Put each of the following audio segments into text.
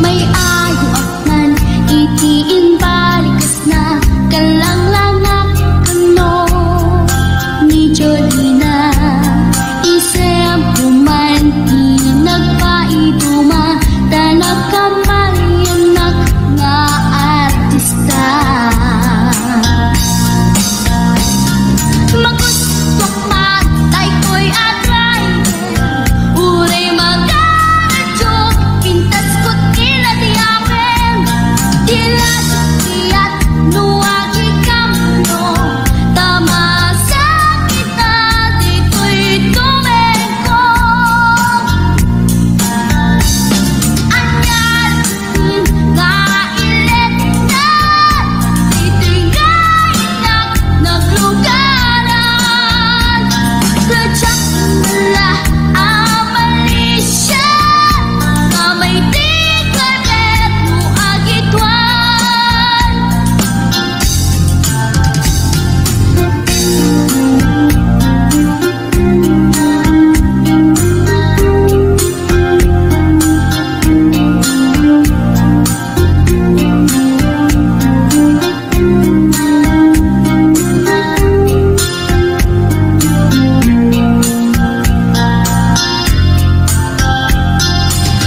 May ayo akman itiin balikas na kalang-langak kano ni Jolina isem kuman nagpaiduma tanag kamayanak nga artista. Magustok matay ko'y atray uray magaradyo pintas ko't kinatiyapen tila sukiyat nuwagi kamno tama sa kita dito'y tumengko anyan nga ilet na dito'y gainak naglugaran tadyak nila amalisya nga may tigladet nuagitwan.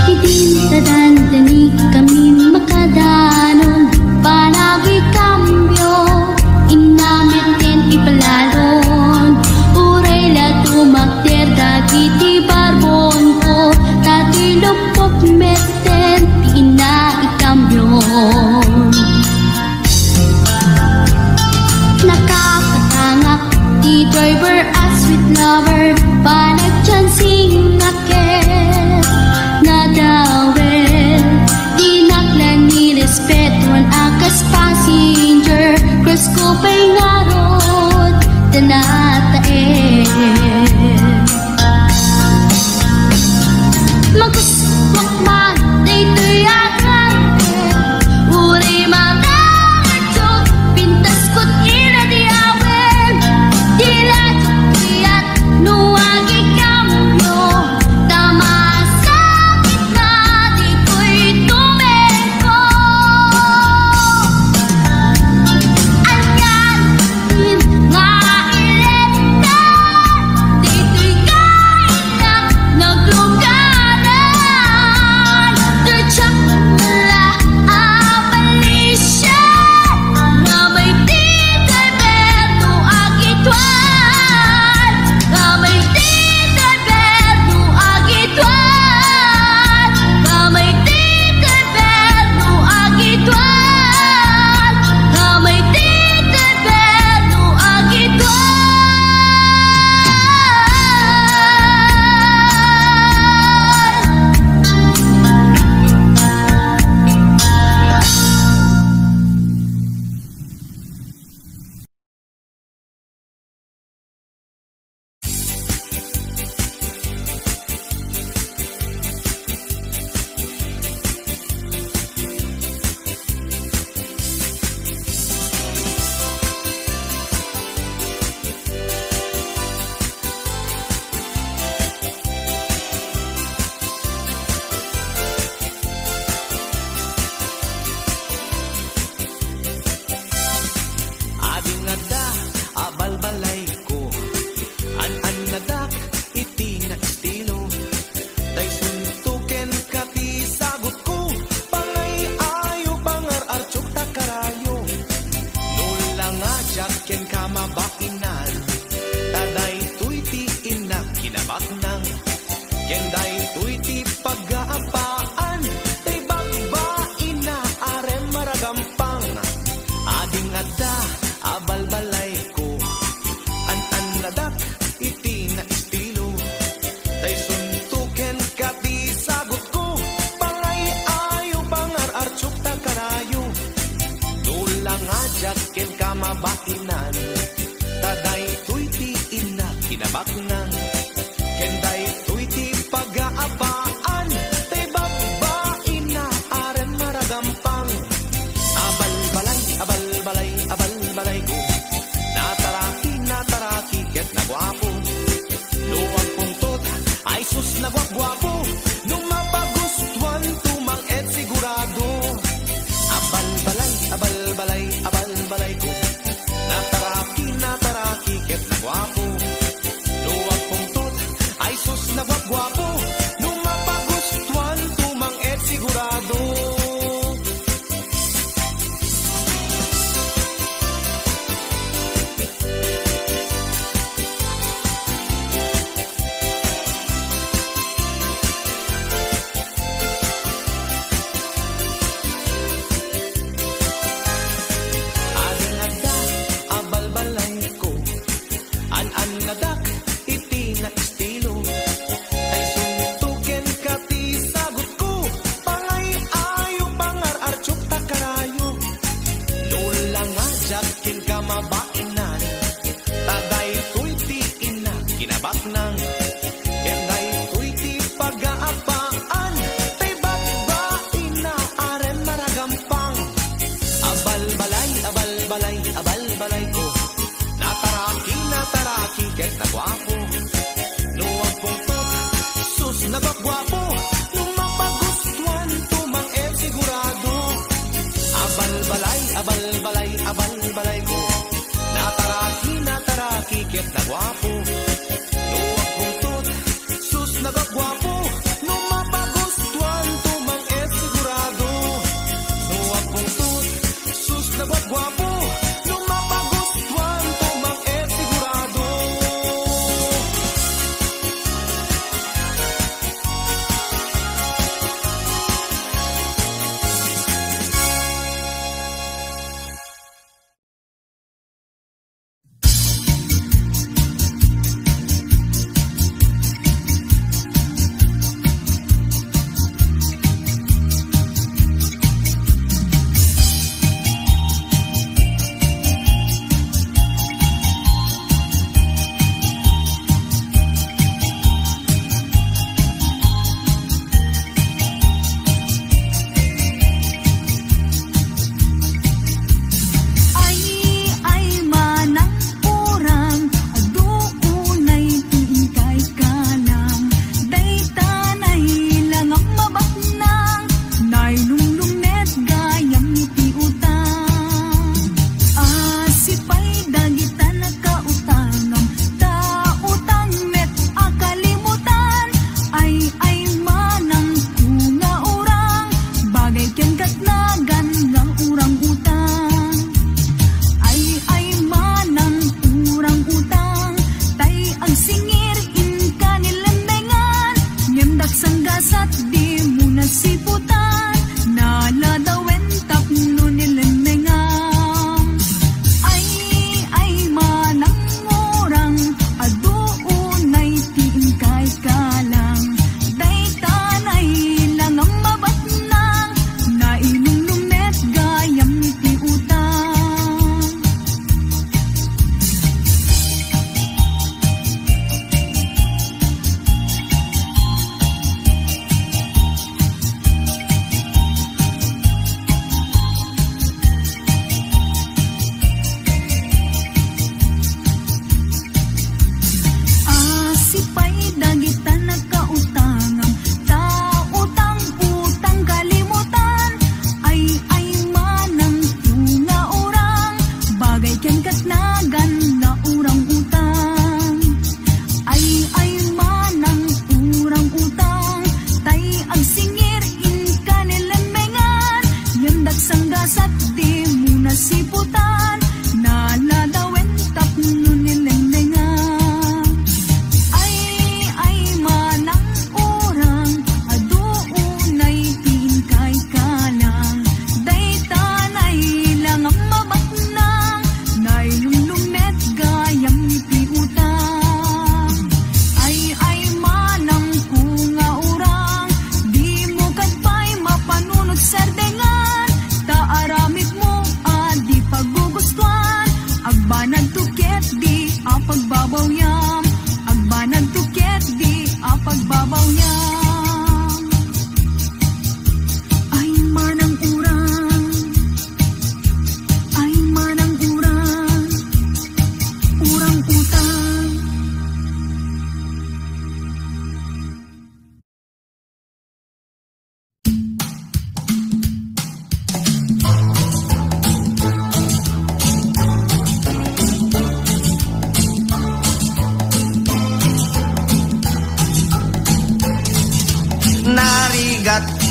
Idinadandani kami makadanon palagi kambyo inamitin ipalalon uray la tumakter dagiti barbon ko tati lupok meten pina ikambyon nakakatangak di driver as sweet lover panagchansing aket nadawel di naklan ni respetuan akas passenger cross ko pa'y ngarot tanatae magustok matay to'y agante uray magaradyo pintas ko't inadiawen tila sukiyat nuwagi kamno tama sa kita dito'y tumengko anyan nga ilet na dito'y gainak naglugaran tadyak nila amalisya nga may tigladet nuagitwan nga may tigladet nuagitwan nga may tigladet nuagitwan nga may tigladet nuagitwan. Ading nada abalbalay ko an nadak iti na estilo tay suntuken kati sagot ko pangay ayo pangar-archok takarayo nulang adyaken kamabakinan taday tuy ti inak kinabaknang kenday tuy ti pag-aapaan tay bagbain na arem maragampang ading nada abalbalay ko an nadak iti na estilo tay suntuken kati sagot ko pangay ayo pangar-archok takarayo nulang adyaken kamabainan taday tuy ti inak kinabaknang kenday tuy ti pag-aapaan tay bagbain na arem maragampang abalbalay abalbalay abalbalay ko nataraki ket nagwapo luwag pungtot ay sus na gwagwapo, nung mapagustuhan tumang et sigurado. Abal-balay ko, nataraki, ket na gwapo. Luwag pungtot, ay sus na gwagwapo, nung mapagustuhan tumang et sigurado. Abal-balay ko, nataraki, ket na gwapo. Luwag pungtot, sus na gwagwapo, nung mapagustuhan tumang et sigurado. Abal-balay ko, nataraki, ket na gwapo. Luwag pungtot, sus na gwagwapo, nung mapagustuhan tumang et sigurado. Luwag pungtot, sus na gwagwapo, nung mapagustuhan tumang et sigurado.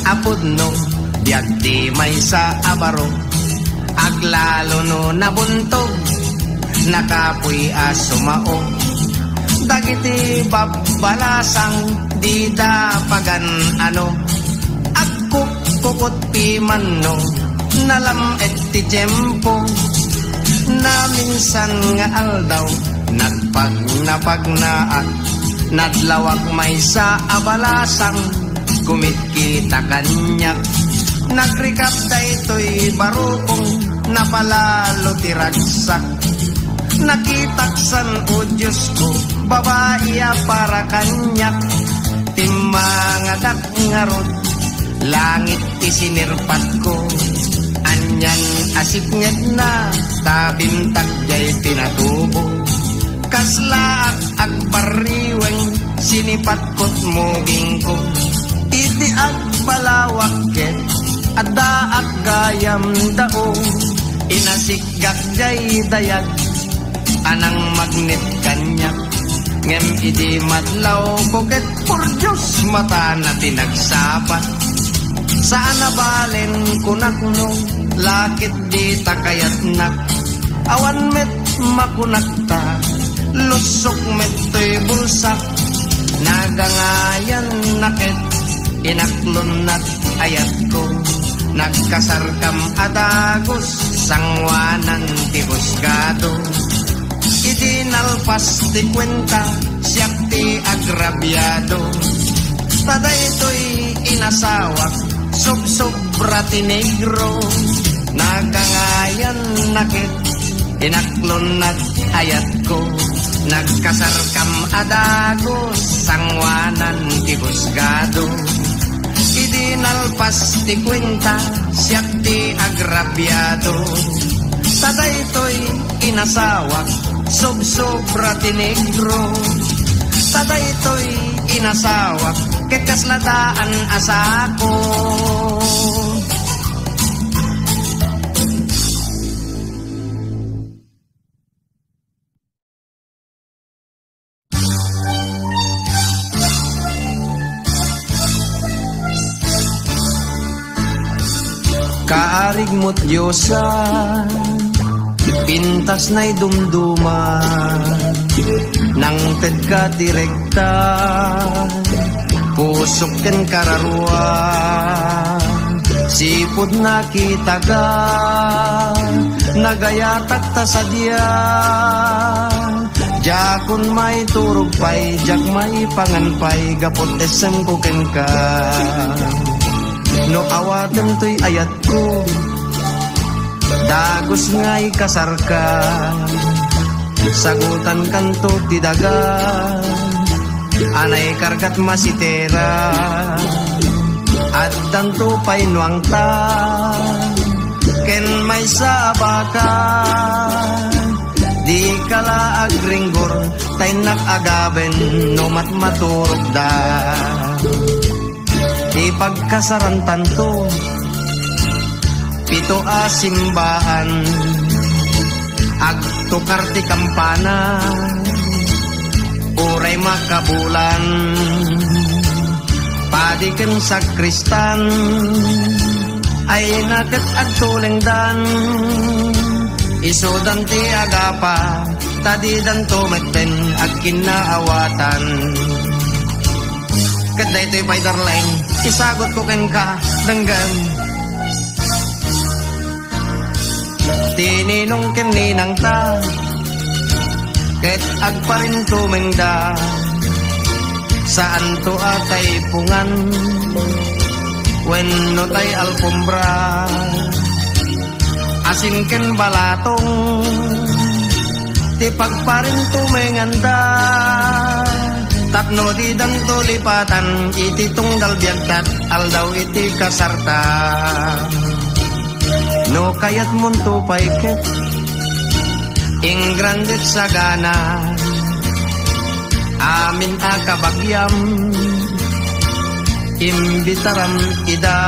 apod no, biag di may sa abaro, aglalo no nabuntog, nakapoy asumao, dagiti babalasang di dapagan ano, agkukukot piman no, nalam et ti tiyempo, na minsan nga aldaw, nagpagnaat, nadlawak may sa abalasang, kumitkita kanyak, nagrikap da ito'y barukong, napalalo tiragsak, nakitaksan o Diyos ko, babae para kanyak, timangadak nga rod, langit isinirpat ko, anyan asiknyat na, tabintag jay pinatubo, kaslaak agpariweng, sinipat ko't muging ko, iti agbalawak ket, adda at gayam dao, inasikgak jay dayag, anang magnet kanyak, ngem iti matlaw koket, por Diyos mata na tinagsapat, saan nabalen kunakno, lakit di takayat nak, awan met makunakta, lusok met to'y bulsak, nagangayan nakit, inaklon ayat ko, nagkasarkam adagos, sangwanan ti husgado, idinalpas ti kwenta, siyak ti agrabyado, taday to'y inasawak, sobra ti negro, nagangayan nakit, inaklon ayat ko, nagkasarkam adagos, sangwanan ti husgado, idinalpas ti kwenta, siyak ti agrabyado, taday to'y inasawak, sobra ti negro, taday to'y inasawak, kekaslataan asako. Kaarig mo't Diyosan, pintas na'y dumduman, nang ted ka direkta, pusok ken kararuan, sipod nakitaga, nagayatak ta sa diyan, jakon may turog pay, jak may panganpay, gapot esem ko ken ka. No awatan to'y ayat ko, dagos nga'y kasarka, sagutan kanto ti daga, anay kargat masitera, at tanto pa'y nuangta, ken may sabaka, di kala agringgor, tay nakagaben, no matmaturog da. Ipagkasarantan to, pito simbahan, agtukar ti kampana, uray makabulan, padiken sakristan, ay naket agtulengdan, isodan ti agapa, tadidan to metben agkinaawatan. Kaday to'y pa'y darleng, isagot ko ken ka, danggan. Tininong ken ninang ta, ket agparin tumengda, saan to atay pungan, wenno tay alpombra, asin ken balatong, ti pagparin tumenganda, tapno di danto lipatan, iti tunggal biagtat, aldaw iti kasarta. No kayat munto paiket, ingrandit sagana, amin akabagyam, imbitaram ida,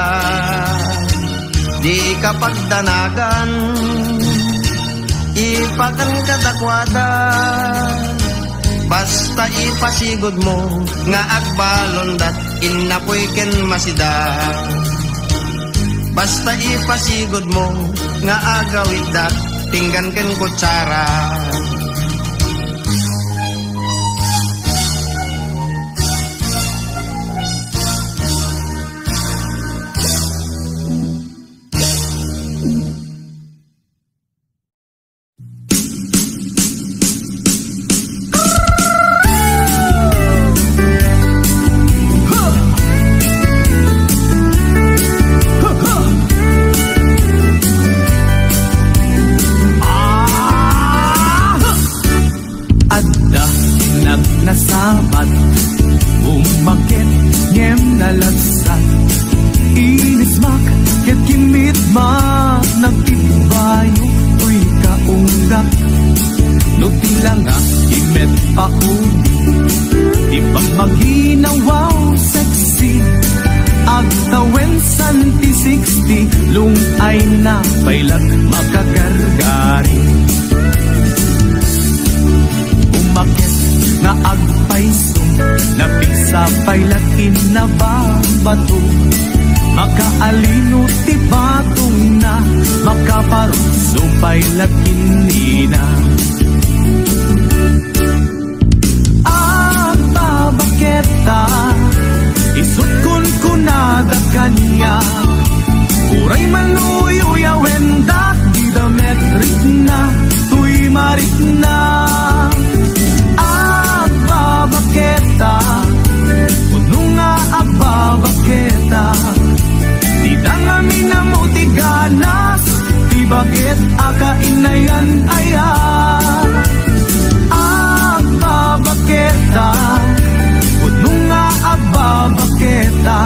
di kapagdanagan, ipakan kadakwada, Basta ipasigod mo nga agbalon dat inapoy ken masida. Basta ipasigod mo nga agawid dat tinggan ken kutsara. Nasabat, umakit, ngem nalagsat. Inismak, ket kinmitmak, nagtibayo, uy kaunggak. No tila nga, imet pauni, di pa maginawaw sexy. Agtawen santi 60, lung ay na pailag makagargari. Umakit, nga agpaisong napisapay lakin na babato. Makaalino ti batong na makaparusupay lakin nina. Ang babaketa isutkon kunada kanya. Uray maluyoya wendak di dametrik na tuy marik na. Babaketa, puno nga ababaketa. Di dangami na mo tiganas, di bakit akainayan aya. Ababaketa, puno nga ababaketa.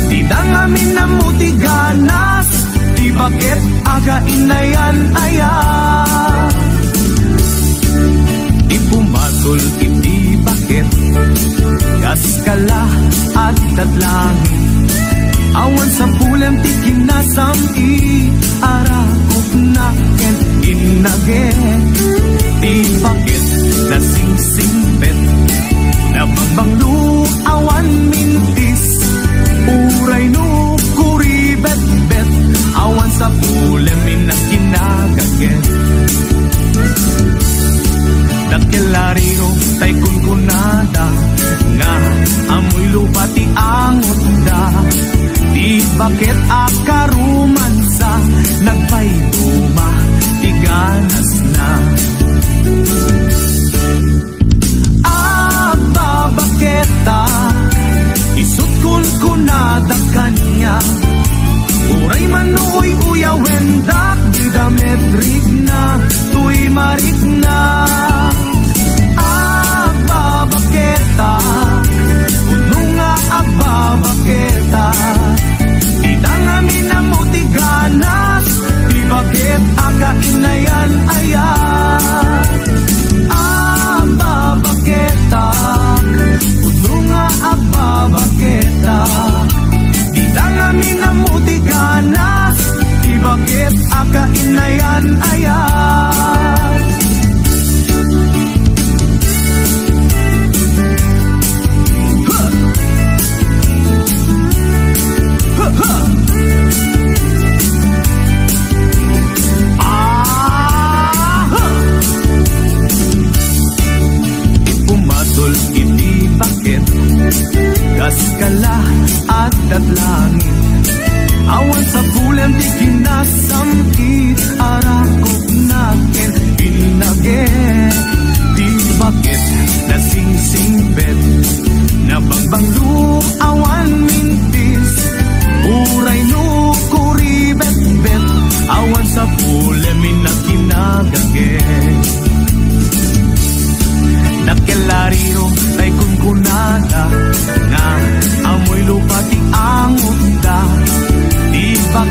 Di dangami na mo tiganas, di bakit akainayan aya. Pumatol iti bakit kaskala at tatlangin. Awan sa pulam ti kinasam i arakop na ken inagen. Ti bakit na sing-singpet na bangbanglu awan mintis. Uray no kuribet-bet awan sa pulam inaginagagen. Dakilariro tay kunkunada nga amoy lupa ti angot da. Di bakit akarumansa nagpayduma ti ganas na. Babaketa isut kunkunada kanya. Uray manuoy uyawendak di dametrig na tuy marik na. Babaketa, puno nga ababaketa. Di dangami na mo tiganas, di bakit akainayan aya. Babaketa, puno nga ababaketa. Di dangami na mo tiganas, di bakit akainayan aya. Ipumatol iti bakit kaskala at tatlangin. Awan sa pulam di kinasamkit arakop nakin inagen. Di bakit na sing-singbet na bangbanglu awan mintis. Uray no kuribet-bet awan sa pulam inaginagagen. Nakilariro tay kunkunada nga amoy lupa ti angot da. Di bakit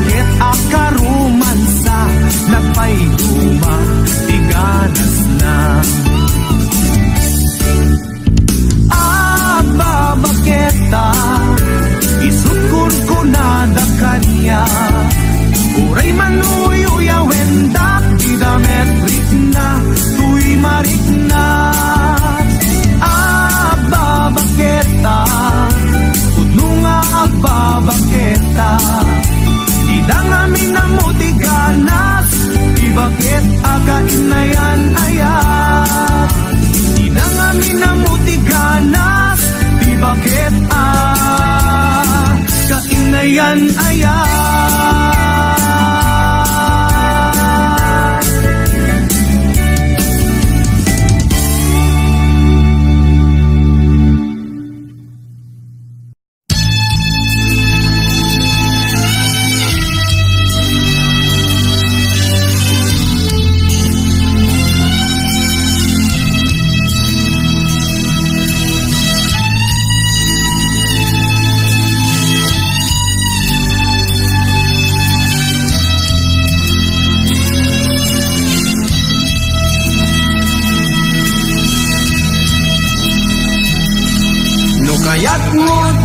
Kaya't mo't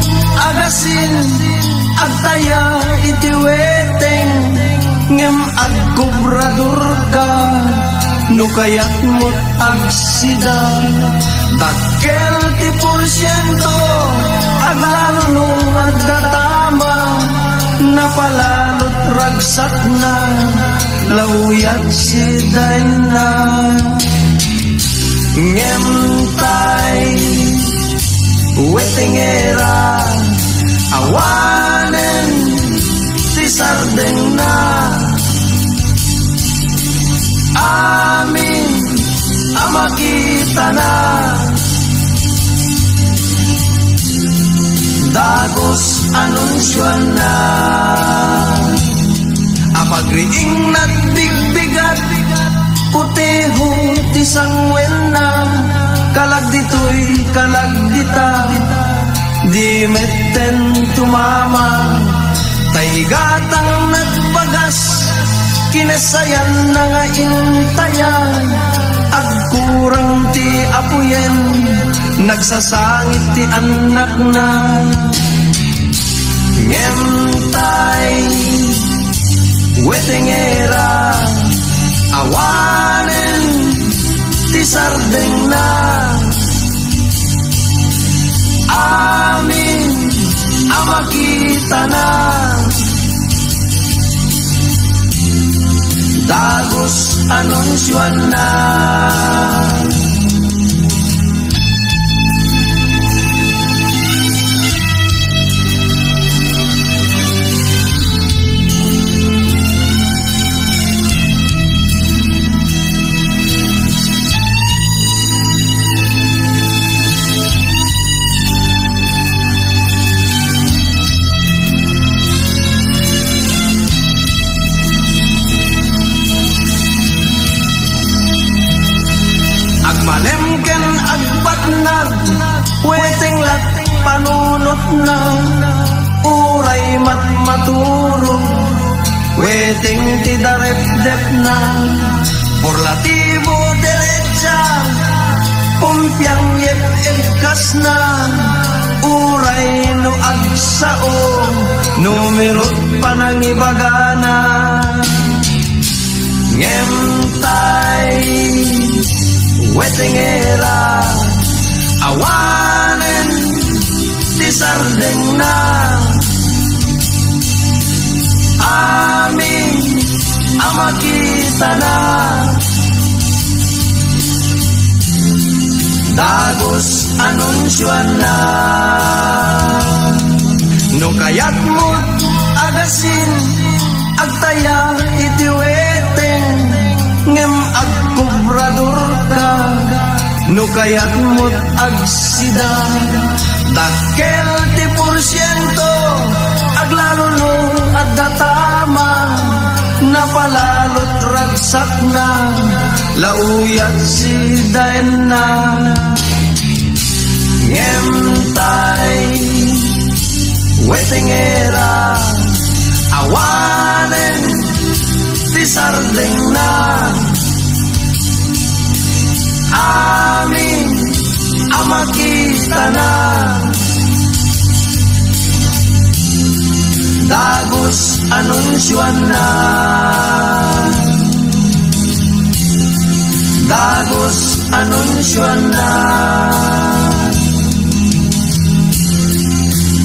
agasin agtaya iti weteng ngem agkubrador ka no kaya't mo't agsida dakkel ti porsyento aglalo agdatama napalalot ragsak na lauyat si na ngem tay wetengera awanen ti sardeng na amin amakita na dagos anunsyon na apagriing nagbigbigad puteho ti sangwen na kalag dito'y kalag dita di metten tumama taygatang nagbagas kinasayan na nga intayan agkurang ti apuyen nagsasangit ti anak na ngentay wetengera awanen ti sardeng na amin amakita na dagos anunsyon na malemken agbatnag weteng lat panunot na uray matmaturo weteng tidarep-dep na porlatibo derecha pumpyang yep-ebkas na uray no agsao numerot panangibagana ngemtay wetengera awanen ti sardeng na amin amakita na dagos anunsyon na no kayat mo't agasin agtaya iti weteng ngem agkubrador ka no kayat mo't agsida dakkel ti porsyento aglalulo at datama napalalot ragsak na lauyat si daen na ngemtay wetengera awanen ti sardeng na amin amakita na dagos anunsyon na dagos anunsyon na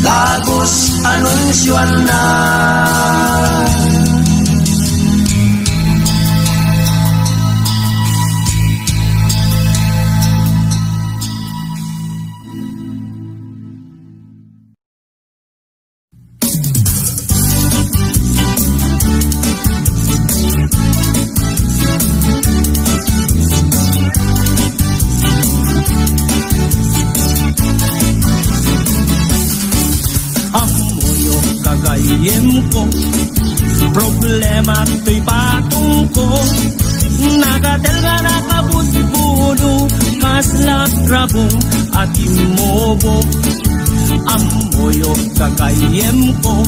dagos anunsyon na kagayem ko. Problema to'y patong ko. Nagatel nga nakabudbudo, kaslak rabong at imobo. Amoyo kagayem ko.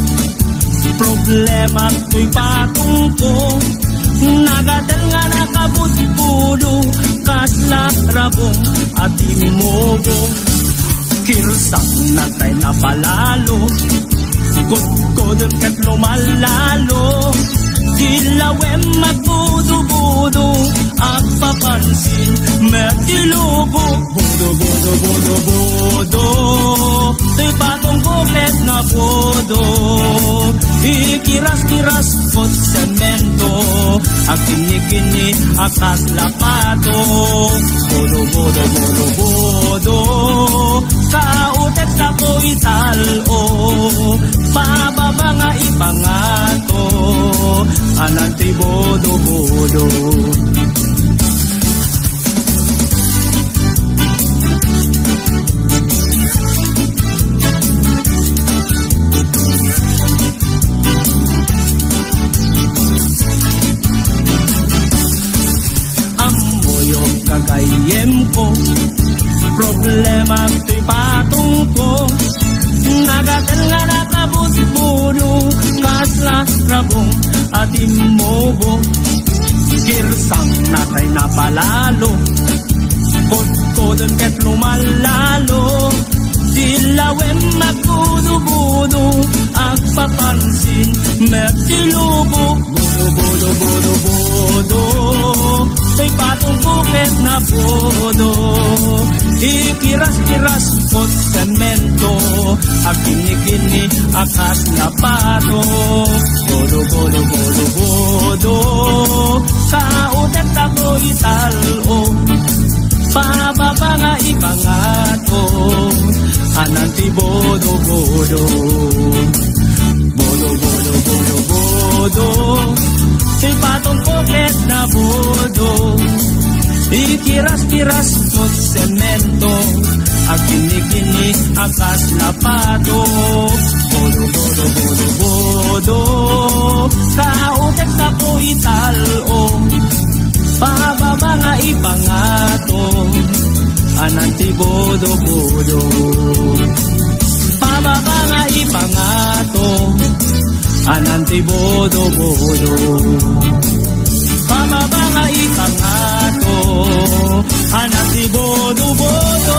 Problema to'y patong ko. Nagatel nga nakabudbudo, kaslak rabong at imobo. Kirsak na tayo napalalo, kudkudon kat lumalalo. Dilawem magbudo-budo, ang papansin mertilubo. Budo-budo-budo-budo, to'y patong buklet na budo. Ikiras-kiras kot semento, ang kini-kini akas lapato. Budo-budo-budo-budo, kautet ako'y talo. Pababa nga ipangato, ananti bodo-bodo. Amoyo kagayem ko, problema to'y patong ko. Nagatel nga nakabudbudo, kasla rabong at imobo. Kirsang natay napalalo, kudkudon ket lumalalo. Dilawem magbudo-budo, ang papansin mertilubo. Budo-budo-budo-budo, to'y patong bukit na budo. Ikiras-kiras kot semento, ang kini-kini akas lapato. Budo-budo-budo-budo, kautet ako'y talo. Pababa nga ipangato, ananti bodo-bodo. Bodo-bodo-bodo-bodo, si patong bukit na bodo. Ikiras-kiras kot semento, ang kini-kini akas lapato. Bodo-bodo-bodo-bodo, kautet ako'y talo. Pababa nga ipangato, ananti bodo-bodo. Pababa nga ipangato, ananti bodo-bodo. Pababa nga ipangato, ananti bodo-bodo.